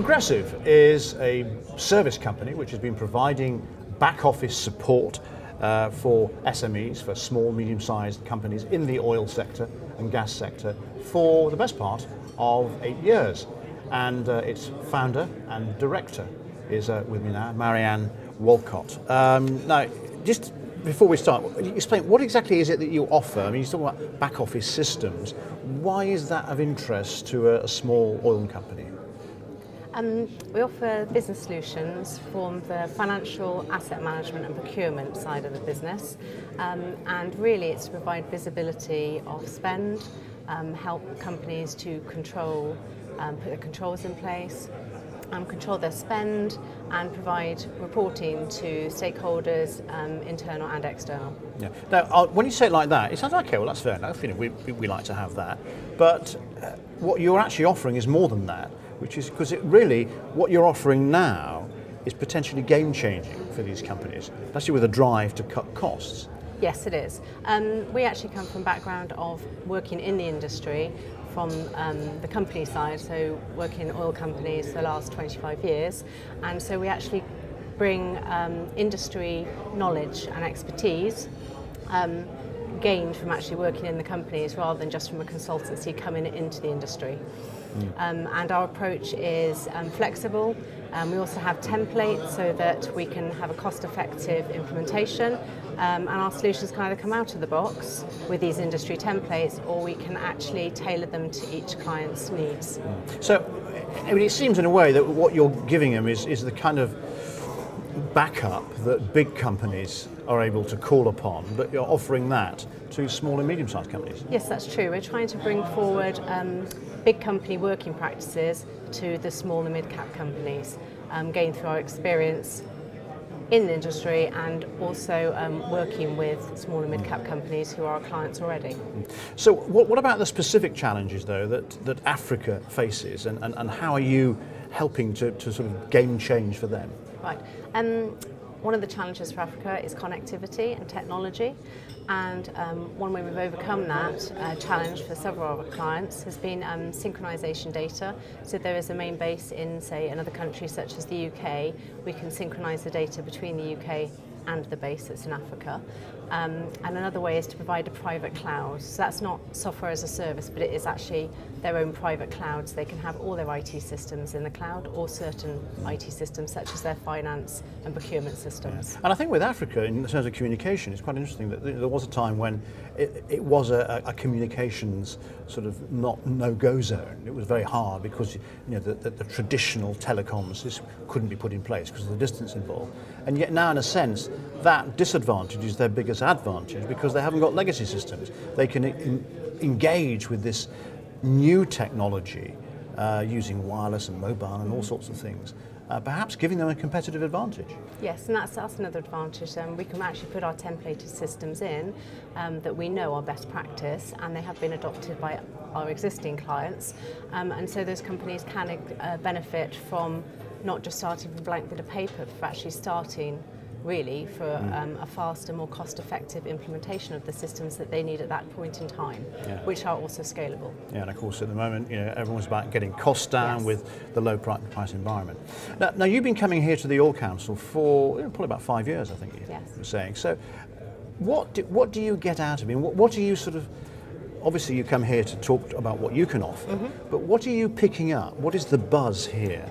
Progressive is a service company which has been providing back office support for SMEs, for small, medium-sized companies in the oil sector and gas sector for the best part of 8 years. And its founder and director is with me now, Marianne Walcot. Now, just before we start, explain what exactly is it that you offer? I mean, you're talking about back office systems. Why is that of interest to a small oil company? We offer business solutions from the financial, asset management and procurement side of the business, and really it's to provide visibility of spend, help companies to control, put the controls in place, control their spend and provide reporting to stakeholders, internal and external. Yeah. Now, when you say it like that, it sounds like, okay, well that's fair enough, you know, we like to have that, but what you're actually offering is more than that, which is because it really, what you're offering now is potentially game-changing for these companies, especially with a drive to cut costs. Yes, it is. We actually come from a background of working in the industry from the company side, so working in oil companies for the last 25 years, and so we actually bring industry knowledge and expertise gained from actually working in the companies rather than just from a consultancy coming into the industry. And our approach is flexible. We also have templates so that we can have a cost-effective implementation, and our solutions can either come out of the box with these industry templates or we can actually tailor them to each client's needs. So, I mean, it seems in a way that what you're giving them is the kind of backup that big companies are able to call upon, but you're offering that to small and medium-sized companies. Yes, that's true. We're trying to bring forward big company working practices to the small and mid-cap companies, gained through our experience in the industry and also working with small and mid-cap companies who are our clients already. So what about the specific challenges, though, that Africa faces, and how are you helping to sort of game change for them? Right. One of the challenges for Africa is connectivity and technology, and one way we've overcome that challenge for several of our clients has been synchronization data. So there is a main base in, say, another country such as the UK. We can synchronize the data between the UK and the base that's in Africa. And another way is to provide a private cloud. So that's not software as a service, but it is actually their own private clouds. They can have all their IT systems in the cloud or certain IT systems such as their finance and procurement systems. Yeah. And I think with Africa, in terms of communication, it's quite interesting that there was a time when it was a communications sort of no-go zone. It was very hard because the traditional telecoms just couldn't be put in place because of the distance involved. And yet now, in a sense, that disadvantage is their biggest advantage because they haven't got legacy systems. They can engage with this new technology using wireless and mobile and all sorts of things, perhaps giving them a competitive advantage. Yes, and that's another advantage. We can actually put our templated systems in that we know are best practice and they have been adopted by our existing clients, and so those companies can benefit from not just starting from a blank bit of paper, but actually starting really for a faster, more cost-effective implementation of the systems that they need at that point in time, which are also scalable. Yeah, and of course at the moment, everyone's about getting costs down with the low price environment. Now you've been coming here to the Oil Council for probably about 5 years, I think you were saying. So what do you get out of it? What do you sort of, obviously you come here to talk about what you can offer, but what are you picking up? What is the buzz here?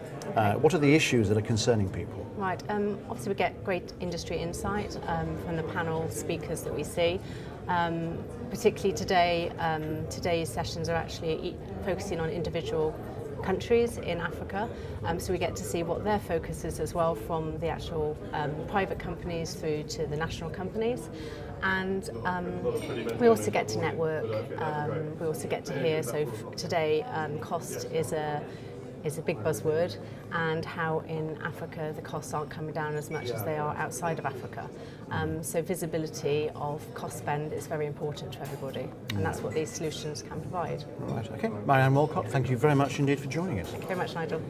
What are the issues that are concerning people? Right, obviously we get great industry insight from the panel speakers that we see. Particularly today, today's sessions are actually focusing on individual countries in Africa, so we get to see what their focus is as well, from the actual private companies through to the national companies. And we also get to network, we also get to hear, so today cost is a big buzzword, and how in Africa the costs aren't coming down as much as they are outside of Africa. So visibility of cost spend is very important to everybody, and that's what these solutions can provide. Right, okay. Marianne Walcot, thank you very much indeed for joining us. Thank you very much, Nigel.